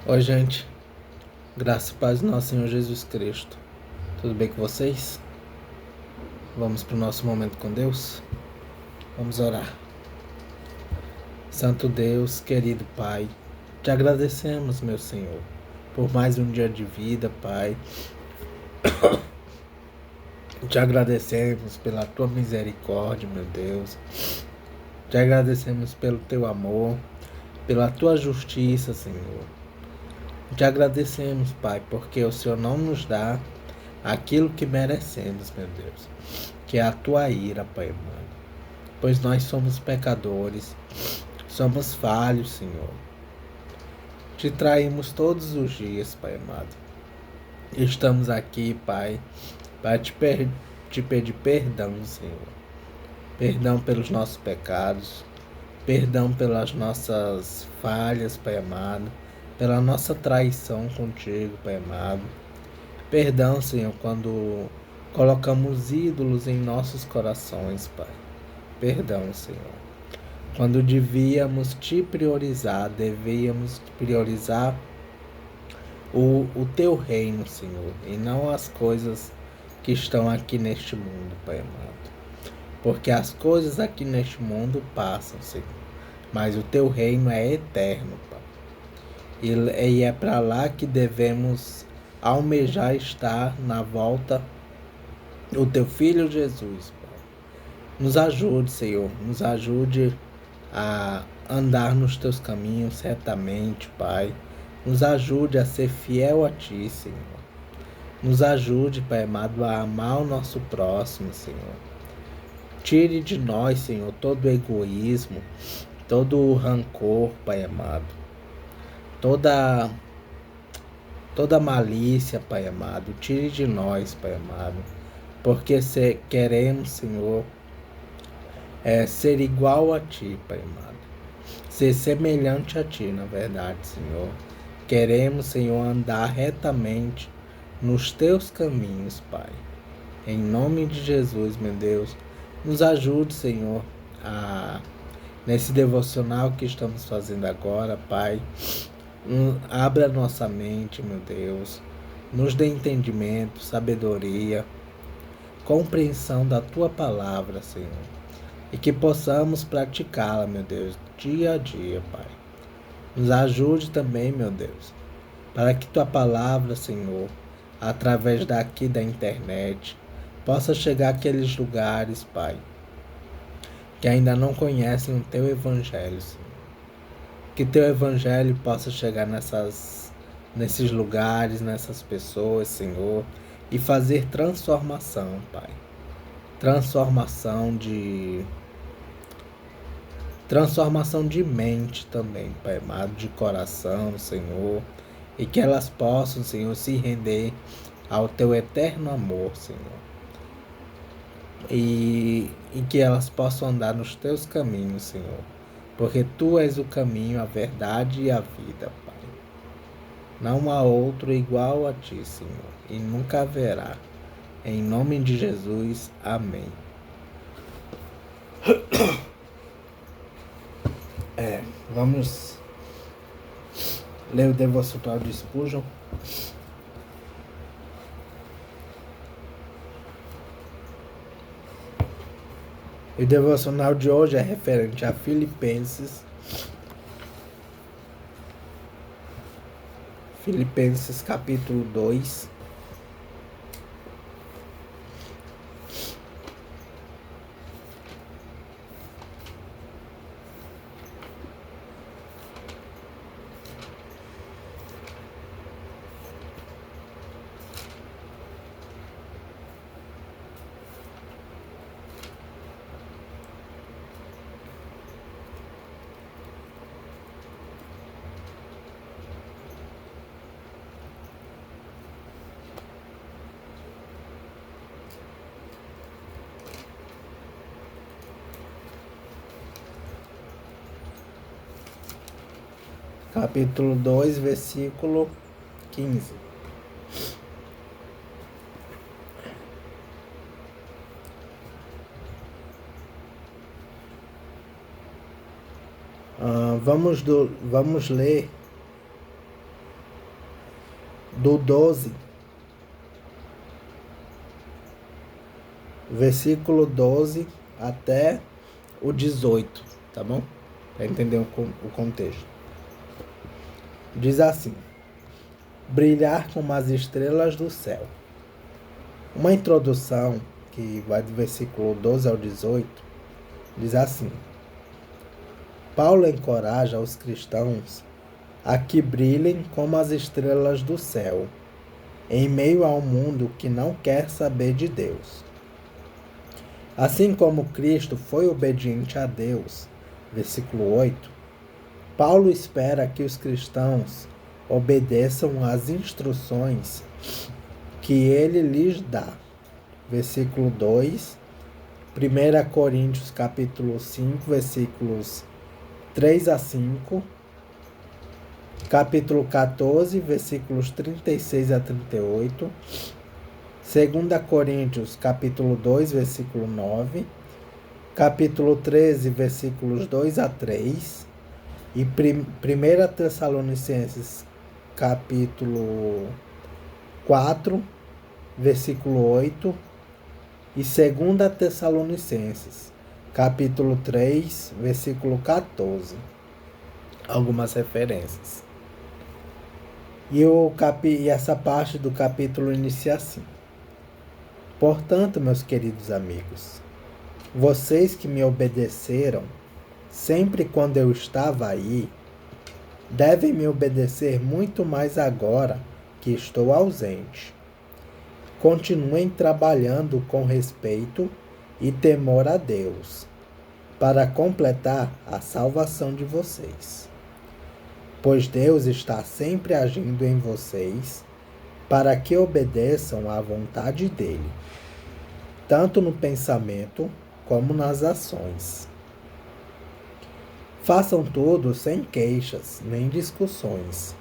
Oi, gente. Graça e paz do nosso Senhor Jesus Cristo. Tudo bem com vocês? Vamos para o nosso momento com Deus? Vamos orar. Santo Deus, querido Pai, te agradecemos, meu Senhor, por mais um dia de vida, Pai. Te agradecemos pela tua misericórdia, meu Deus. Te agradecemos pelo teu amor, pela tua justiça, Senhor. Te agradecemos, Pai, porque o Senhor não nos dá aquilo que merecemos, meu Deus, que é a tua ira, Pai amado. Pois nós somos pecadores, somos falhos, Senhor. Te traímos todos os dias, Pai amado. Estamos aqui, Pai, para te pedir perdão, Senhor. Perdão pelos nossos pecados, perdão pelas nossas falhas, Pai amado, pela nossa traição contigo, Pai amado. Perdão, Senhor, quando colocamos ídolos em nossos corações, Pai. Perdão, Senhor. Quando devíamos te priorizar, devíamos priorizar o teu reino, Senhor, e não as coisas que estão aqui neste mundo, Pai amado. Porque as coisas aqui neste mundo passam, Senhor, mas o teu reino é eterno, Pai. E é para lá que devemos almejar estar na volta do teu Filho Jesus, Pai. Nos ajude, Senhor, nos ajude a andar nos teus caminhos retamente, Pai. Nos ajude a ser fiel a Ti, Senhor. Nos ajude, Pai amado, a amar o nosso próximo, Senhor. Tire de nós, Senhor, todo o egoísmo, todo o rancor, Pai amado. Toda malícia, Pai amado. Tire de nós, Pai amado. Porque queremos, Senhor, ser igual a Ti, Pai amado. Ser semelhante a Ti, na verdade, Senhor. Queremos, Senhor, andar retamente nos Teus caminhos, Pai. Em nome de Jesus, meu Deus, nos ajude, Senhor, nesse devocional que estamos fazendo agora, Pai. Abra nossa mente, meu Deus. Nos dê entendimento, sabedoria, compreensão da Tua palavra, Senhor. E que possamos praticá-la, meu Deus, dia a dia, Pai. Nos ajude também, meu Deus, para que Tua palavra, Senhor, através daqui da internet, possa chegar àqueles lugares, Pai, que ainda não conhecem o Teu Evangelho, Senhor. Que Teu Evangelho possa chegar nesses lugares, nessas pessoas, Senhor, e fazer transformação, Pai. Transformação de mente também, Pai amado, de coração, Senhor, e que elas possam, Senhor, se render ao Teu eterno amor, Senhor, e que elas possam andar nos Teus caminhos, Senhor, porque Tu és o caminho, a verdade e a vida, Pai. Não há outro igual a Ti, Senhor, e nunca haverá. Em nome de Jesus, amém. Vamos ler o devocional de Spurgeon. O devocional de hoje é referente a Filipenses capítulo 2. Capítulo 2, versículo 15. Vamos ler do 12, versículo 12 até o 18, tá bom? Para entender o contexto. Diz assim: brilhar como as estrelas do céu. Uma introdução que vai do versículo 12 ao 18, diz assim: Paulo encoraja os cristãos a que brilhem como as estrelas do céu, em meio a um mundo que não quer saber de Deus. Assim como Cristo foi obediente a Deus, versículo 8, Paulo espera que os cristãos obedeçam às instruções que ele lhes dá. Versículo 2, 1 Coríntios capítulo 5, versículos 3 a 5, capítulo 14, versículos 36 a 38, 2 Coríntios capítulo 2, versículo 9, capítulo 13, versículos 2 a 3, e 1 Tessalonicenses capítulo 4, versículo 8, e 2 Tessalonicenses capítulo 3, versículo 14. Algumas referências. E essa parte do capítulo inicia assim: portanto, meus queridos amigos, vocês que me obedeceram sempre quando eu estava aí, devem me obedecer muito mais agora que estou ausente. Continuem trabalhando com respeito e temor a Deus, para completar a salvação de vocês. Pois Deus está sempre agindo em vocês para que obedeçam à vontade dele, tanto no pensamento como nas ações. Façam tudo sem queixas nem discussões,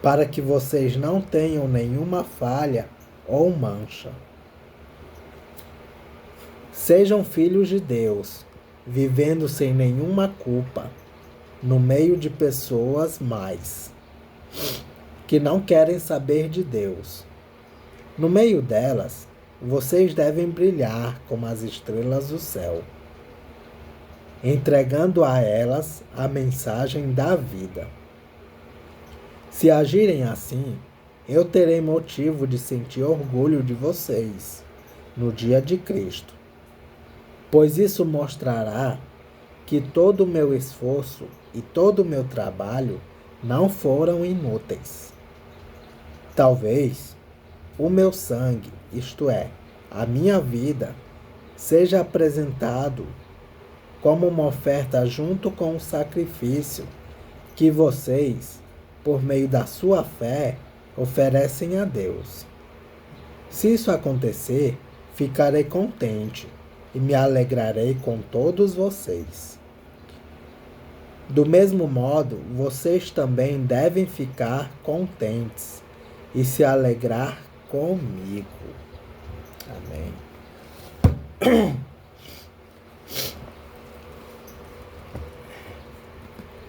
para que vocês não tenham nenhuma falha ou mancha. Sejam filhos de Deus, vivendo sem nenhuma culpa, no meio de pessoas mais que não querem saber de Deus. No meio delas, vocês devem brilhar como as estrelas do céu, entregando a elas a mensagem da vida. Se agirem assim, eu terei motivo de sentir orgulho de vocês no dia de Cristo, pois isso mostrará que todo o meu esforço e todo o meu trabalho não foram inúteis. Talvez o meu sangue, isto é, a minha vida, seja apresentado como uma oferta junto com o sacrifício que vocês, por meio da sua fé, oferecem a Deus. Se isso acontecer, ficarei contente e me alegrarei com todos vocês. Do mesmo modo, vocês também devem ficar contentes e se alegrar comigo. Amém.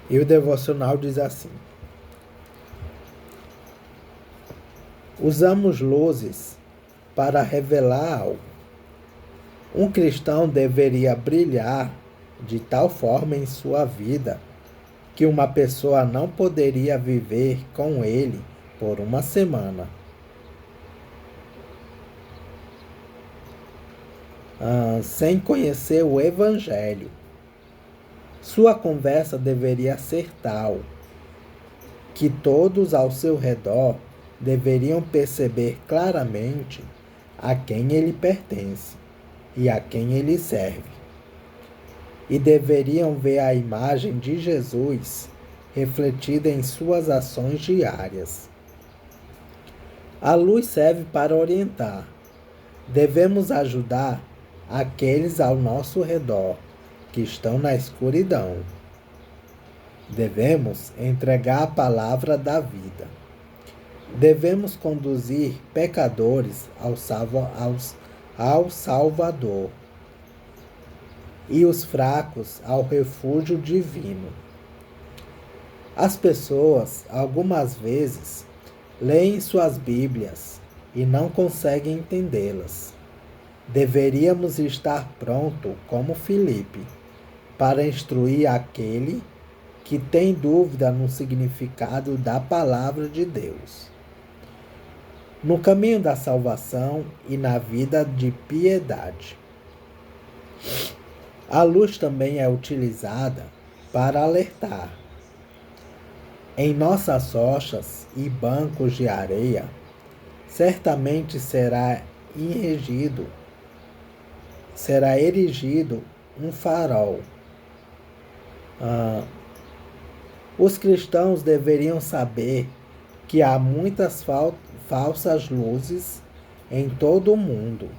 E o devocional diz assim: usamos luzes para revelar algo. Um cristão deveria brilhar de tal forma em sua vida que uma pessoa não poderia viver com ele por uma semana. Sem conhecer o Evangelho. Sua conversa deveria ser tal que todos ao seu redor deveriam perceber claramente a quem ele pertence e a quem ele serve. E deveriam ver a imagem de Jesus refletida em suas ações diárias. A luz serve para orientar. Devemos ajudar aqueles ao nosso redor que estão na escuridão. Devemos entregar a palavra da vida. Devemos conduzir pecadores ao Salvador e os fracos ao refúgio divino. As pessoas, algumas vezes, leem suas Bíblias e não conseguem entendê-las. Deveríamos estar pronto, como Filipe, para instruir aquele que tem dúvida no significado da palavra de Deus, no caminho da salvação e na vida de piedade. A luz também é utilizada para alertar. Em nossas rochas e bancos de areia, certamente será erigido um farol. Os cristãos deveriam saber que há muitas falsas luzes em todo o mundo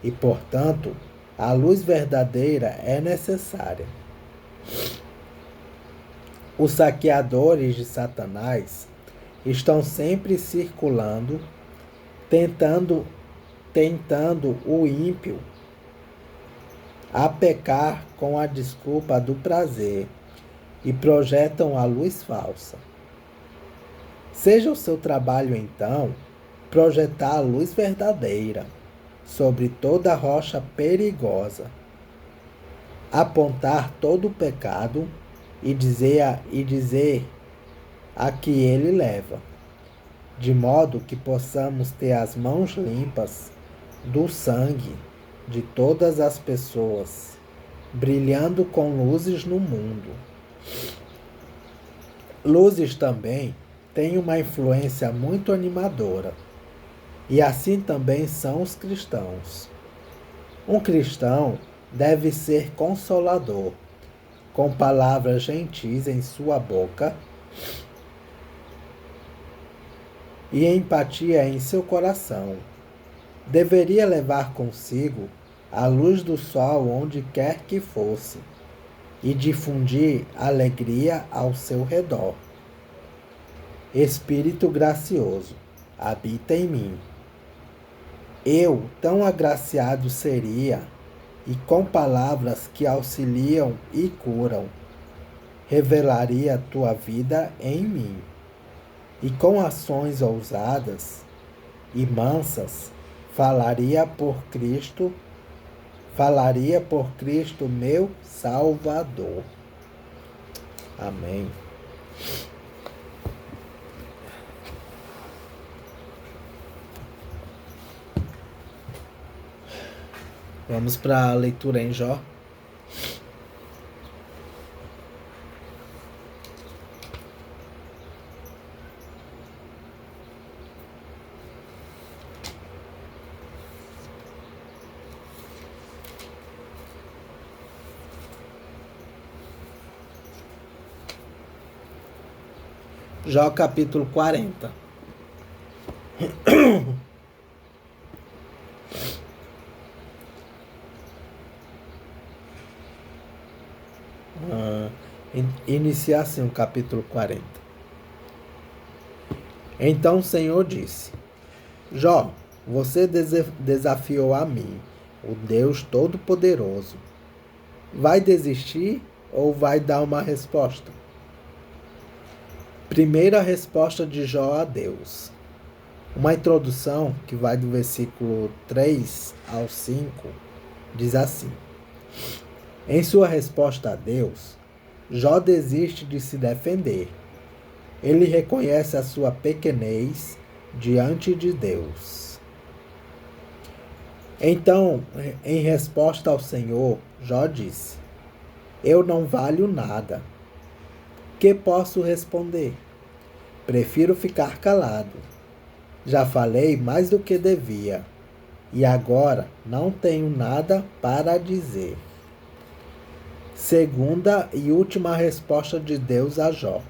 e, portanto, a luz verdadeira é necessária. Os saqueadores de Satanás estão sempre circulando, tentando o ímpio a pecar com a desculpa do prazer e projetam a luz falsa. Seja o seu trabalho, então, projetar a luz verdadeira sobre toda rocha perigosa, apontar todo o pecado e dizer a que ele leva, de modo que possamos ter as mãos limpas do sangue de todas as pessoas, brilhando com luzes no mundo. Luzes também têm uma influência muito animadora, e assim também são os cristãos. Um cristão deve ser consolador, com palavras gentis em sua boca e empatia em seu coração. Deveria levar consigo a luz do sol onde quer que fosse e difundir alegria ao seu redor. Espírito gracioso, habita em mim. Eu tão agraciado seria, e com palavras que auxiliam e curam, revelaria tua vida em mim, e com ações ousadas e mansas falaria por Cristo, meu Salvador. Amém. Vamos para a leitura em Jó. Jó capítulo 40. Inicia assim o capítulo 40. Então o Senhor disse: Jó, você desafiou a mim, o Deus Todo-Poderoso. Vai desistir ou vai dar uma resposta? Primeira resposta de Jó a Deus. Uma introdução que vai do versículo 3 ao 5, diz assim: Em sua resposta a Deus, Jó desiste de se defender. Ele reconhece a sua pequenez diante de Deus. Então, em resposta ao Senhor, Jó disse: Eu não valho nada. Que posso responder? Prefiro ficar calado. Já falei mais do que devia, e agora não tenho nada para dizer. Segunda e última resposta de Deus a Jó.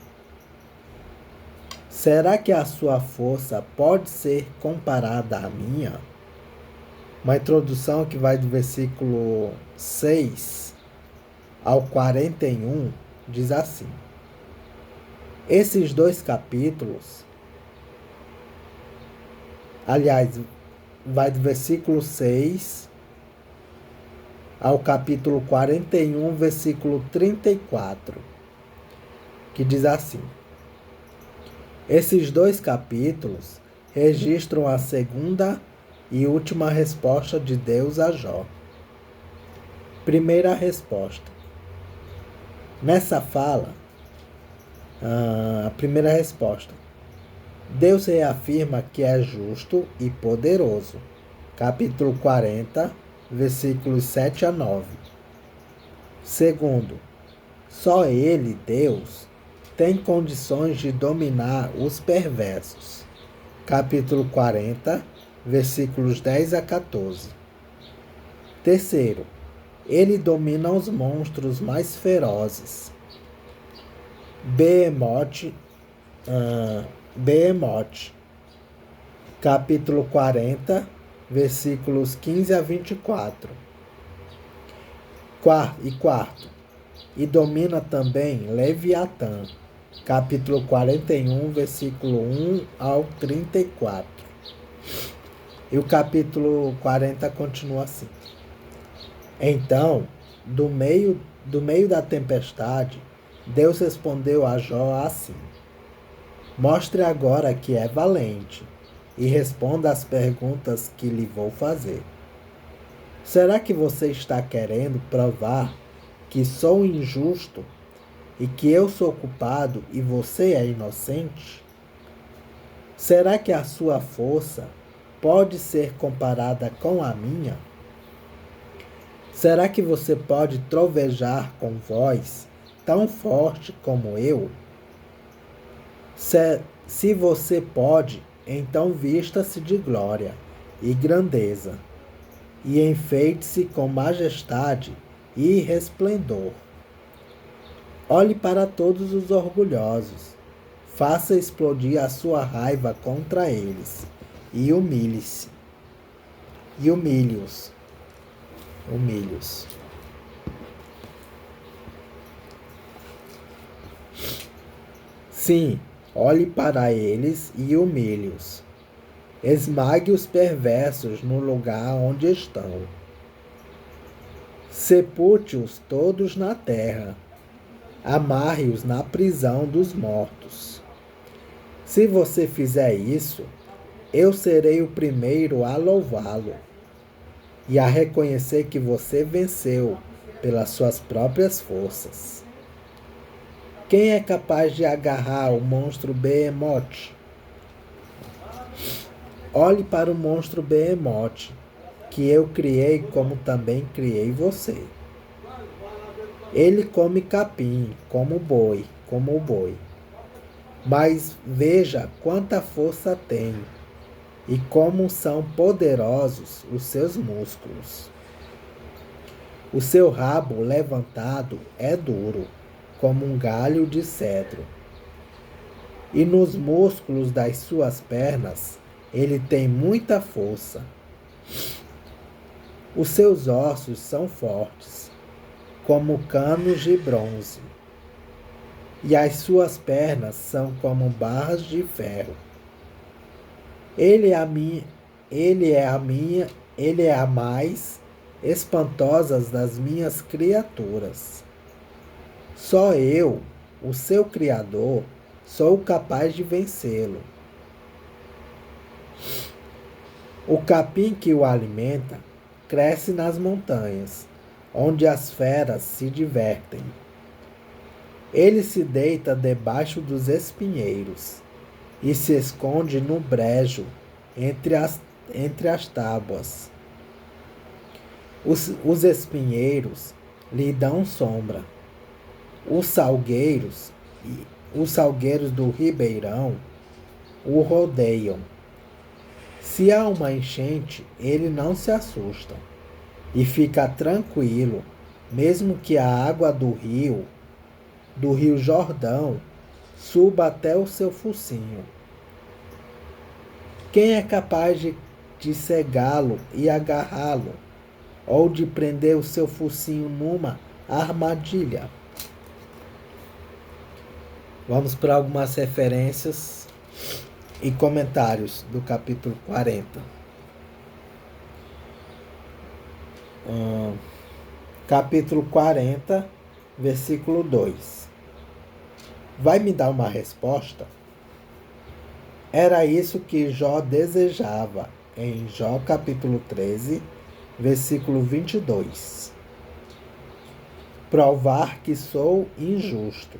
Será que a sua força pode ser comparada à minha? Uma introdução que vai do versículo 6 ao 41 diz assim: Esses dois capítulos, aliás, vai do versículo 6 ao capítulo 41, versículo 34, que diz assim: Esses dois capítulos registram a segunda e última resposta de Deus a Jó. Primeira resposta. Nessa fala, a primeira resposta. Deus reafirma que é justo e poderoso. Capítulo 40, versículos 7 a 9. Segundo, só Ele, Deus, tem condições de dominar os perversos. Capítulo 40, versículos 10 a 14. Terceiro, Ele domina os monstros mais ferozes. Behemoth, capítulo 40, versículos 15 a 24. Quarto, e domina também Leviatã, capítulo 41, versículo 1 ao 34. E o capítulo 40 continua assim. Então, do meio da tempestade, Deus respondeu a Jó assim: mostre agora que é valente e responda às perguntas que lhe vou fazer. Será que você está querendo provar que sou injusto e que eu sou culpado e você é inocente? Será que a sua força pode ser comparada com a minha? Será que você pode trovejar com voz tão forte como eu? Se você pode, então vista-se de glória e grandeza, e enfeite-se com majestade e resplendor. Olhe para todos os orgulhosos, faça explodir a sua raiva contra eles, e humilhe-os. Humilhe-os. Sim, olhe para eles e humilhe-os. Esmague os perversos no lugar onde estão. Sepulte-os todos na terra. Amarre-os na prisão dos mortos. Se você fizer isso, eu serei o primeiro a louvá-lo e a reconhecer que você venceu pelas suas próprias forças. Quem é capaz de agarrar o monstro Behemoth? Olhe para o monstro Behemoth, que eu criei como também criei você. Ele come capim, como o boi. Mas veja quanta força tem e como são poderosos os seus músculos. O seu rabo levantado é duro, como um galho de cedro. E nos músculos das suas pernas ele tem muita força. Os seus ossos são fortes, como canos de bronze, e as suas pernas são como barras de ferro. Ele é a mais espantosa das minhas criaturas. Só eu, o seu Criador, sou capaz de vencê-lo. O capim que o alimenta cresce nas montanhas, onde as feras se divertem. Ele se deita debaixo dos espinheiros e se esconde no brejo entre as tábuas. Os espinheiros lhe dão sombra. Os salgueiros do ribeirão o rodeiam. Se há uma enchente, ele não se assusta e fica tranquilo, mesmo que a água do rio Jordão, suba até o seu focinho. Quem é capaz de cegá-lo e agarrá-lo, ou de prender o seu focinho numa armadilha? Vamos para algumas referências e comentários do capítulo 40. Capítulo 40, versículo 2. Vai me dar uma resposta? Era isso que Jó desejava, em Jó capítulo 13, versículo 22. Provar que sou injusto.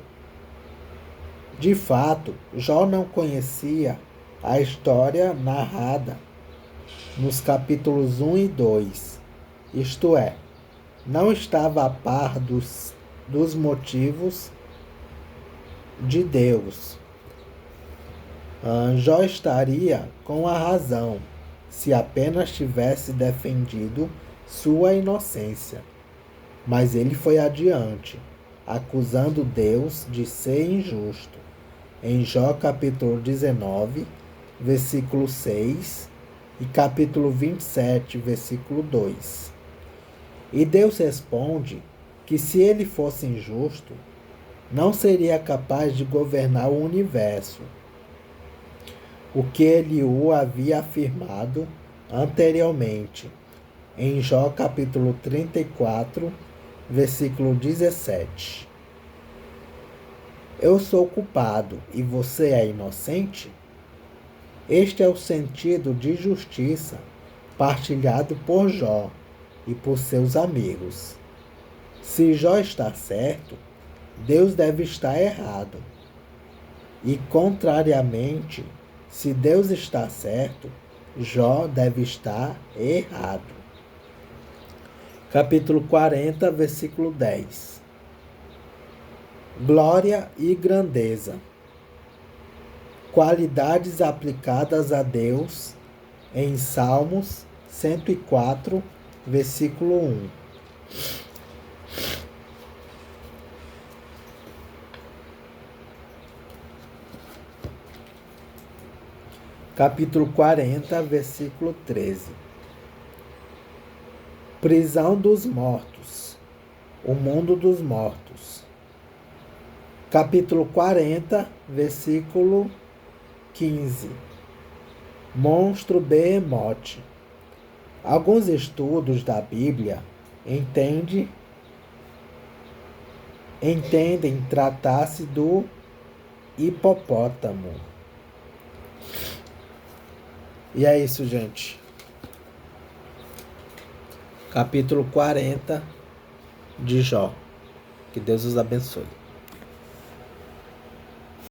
De fato, Jó não conhecia a história narrada nos capítulos 1 e 2, isto é, não estava a par dos motivos de Deus. Jó estaria com a razão se apenas tivesse defendido sua inocência. Mas ele foi adiante, acusando Deus de ser injusto. Em Jó capítulo 19, versículo 6 e capítulo 27, versículo 2. E Deus responde que se ele fosse injusto, não seria capaz de governar o universo, o que Eliú havia afirmado anteriormente, em Jó capítulo 34, versículo 17. Eu sou culpado e você é inocente? Este é o sentido de justiça partilhado por Jó e por seus amigos. Se Jó está certo, Deus deve estar errado. E, contrariamente, se Deus está certo, Jó deve estar errado. Capítulo 40, versículo 10. Glória e grandeza. Qualidades aplicadas a Deus em Salmos 104, versículo 1. Capítulo 40, versículo 13. Prisão dos mortos. O mundo dos mortos. Capítulo 40, versículo 15. Monstro Behemoth. Alguns estudos da Bíblia entendem tratar-se do hipopótamo. E é isso, gente. Capítulo 40 de Jó. Que Deus os abençoe.